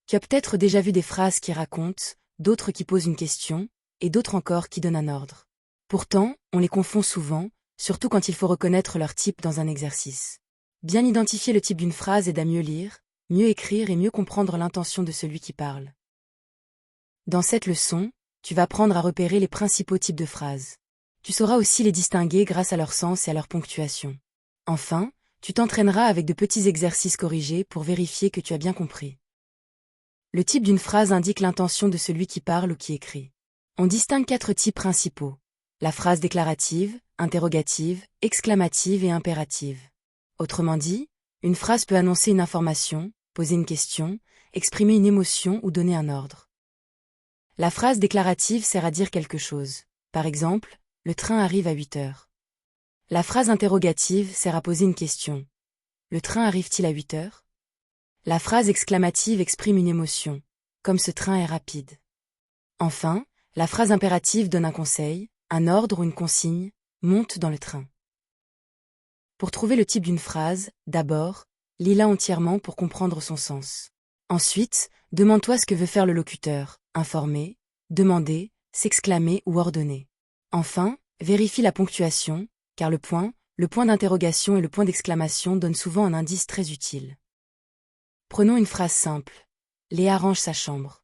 Tu as peut-être déjà vu des phrases qui racontent, d'autres qui posent une question, et d'autres encore qui donnent un ordre. Pourtant, on les confond souvent, surtout quand il faut reconnaître leur type dans un exercice. Bien identifier le type d'une phrase aide à mieux lire, mieux écrire et mieux comprendre l'intention de celui qui parle. Dans cette leçon, tu vas apprendre à repérer les principaux types de phrases. Tu sauras aussi les distinguer grâce à leur sens et à leur ponctuation. Enfin, tu t'entraîneras avec de petits exercices corrigés pour vérifier que tu as bien compris. Le type d'une phrase indique l'intention de celui qui parle ou qui écrit. On distingue 4 types principaux. La phrase déclarative, interrogative, exclamative et impérative. Autrement dit, une phrase peut annoncer une information, poser une question, exprimer une émotion ou donner un ordre. La phrase déclarative sert à dire quelque chose. Par exemple, le train arrive à 8 heures. La phrase interrogative sert à poser une question. Le train arrive-t-il à 8 heures? La phrase exclamative exprime une émotion, comme ce train est rapide. Enfin, la phrase impérative donne un conseil, un ordre ou une consigne, monte dans le train. Pour trouver le type d'une phrase, d'abord, lis-la entièrement pour comprendre son sens. Ensuite, demande-toi ce que veut faire le locuteur, informer, demander, s'exclamer ou ordonner. Enfin, vérifie la ponctuation, car le point d'interrogation et le point d'exclamation donnent souvent un indice très utile. Prenons une phrase simple. Léa range sa chambre.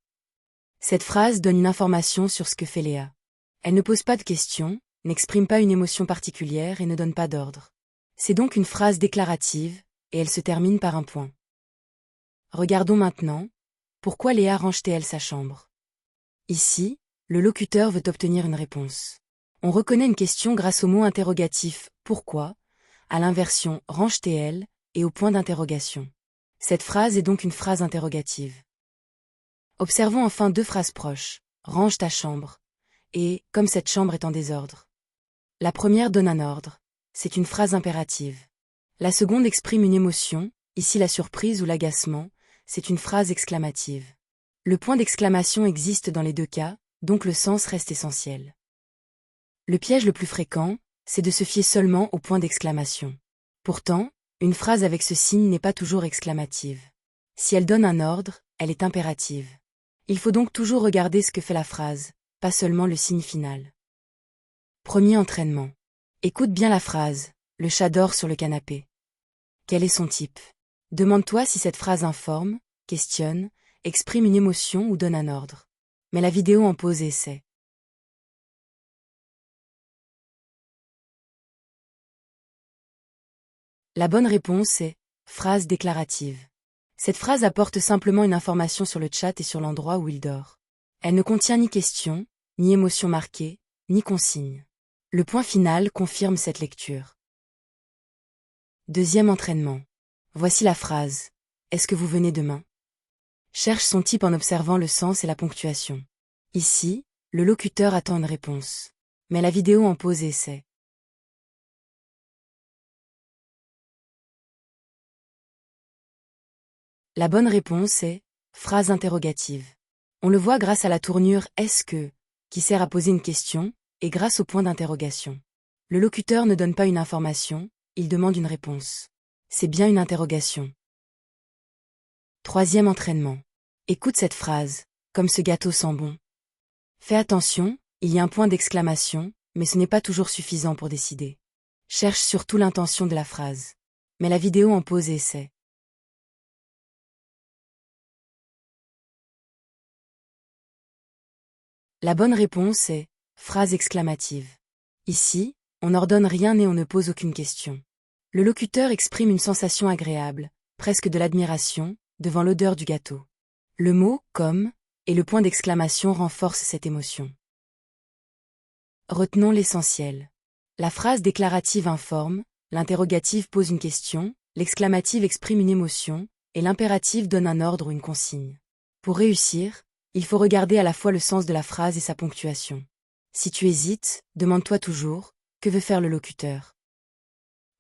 Cette phrase donne une information sur ce que fait Léa. Elle ne pose pas de questions, n'exprime pas une émotion particulière et ne donne pas d'ordre. C'est donc une phrase déclarative, et elle se termine par un point. Regardons maintenant, pourquoi Léa range-t-elle sa chambre? Ici, le locuteur veut obtenir une réponse. On reconnaît une question grâce au mot interrogatif « pourquoi ?», à l'inversion « range-t-elle » et au point d'interrogation. Cette phrase est donc une phrase interrogative. Observons enfin 2 phrases proches, « range ta chambre » et « comme cette chambre est en désordre ». La première donne un ordre, c'est une phrase impérative. La seconde exprime une émotion, ici la surprise ou l'agacement, c'est une phrase exclamative. Le point d'exclamation existe dans les 2 cas, donc le sens reste essentiel. Le piège le plus fréquent, c'est de se fier seulement au point d'exclamation. Pourtant, une phrase avec ce signe n'est pas toujours exclamative. Si elle donne un ordre, elle est impérative. Il faut donc toujours regarder ce que fait la phrase, pas seulement le signe final. Premier entraînement. Écoute bien la phrase, le chat dort sur le canapé. Quel est son type? Demande-toi si cette phrase informe, questionne, exprime une émotion ou donne un ordre. Mets la vidéo en pause et essaie. La bonne réponse est phrase déclarative. Cette phrase apporte simplement une information sur le chat et sur l'endroit où il dort. Elle ne contient ni question, ni émotion marquée, ni consigne. Le point final confirme cette lecture. Deuxième entraînement. Voici la phrase. Est-ce que vous venez demain? Cherche son type en observant le sens et la ponctuation. Ici, le locuteur attend une réponse. Mets la vidéo en pause et essaie. La bonne réponse est phrase interrogative. On le voit grâce à la tournure « est-ce que » qui sert à poser une question, et grâce au point d'interrogation. Le locuteur ne donne pas une information, il demande une réponse. C'est bien une interrogation. Troisième entraînement. Écoute cette phrase, comme ce gâteau sent bon. Fais attention, il y a un point d'exclamation, mais ce n'est pas toujours suffisant pour décider. Cherche surtout l'intention de la phrase. Mets la vidéo en pause et essaie. La bonne réponse est phrase exclamative. Ici, on n'ordonne rien et on ne pose aucune question. Le locuteur exprime une sensation agréable, presque de l'admiration, devant l'odeur du gâteau. Le mot « comme » et le point d'exclamation renforcent cette émotion. Retenons l'essentiel. La phrase déclarative informe, l'interrogative pose une question, l'exclamative exprime une émotion, et l'impérative donne un ordre ou une consigne. Pour réussir, il faut regarder à la fois le sens de la phrase et sa ponctuation. Si tu hésites, demande-toi toujours, que veut faire le locuteur?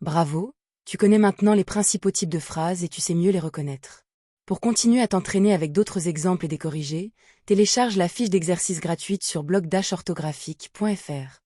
Bravo, tu connais maintenant les principaux types de phrases et tu sais mieux les reconnaître. Pour continuer à t'entraîner avec d'autres exemples et des corrigés, télécharge la fiche d'exercice gratuite sur blog-orthographique.fr.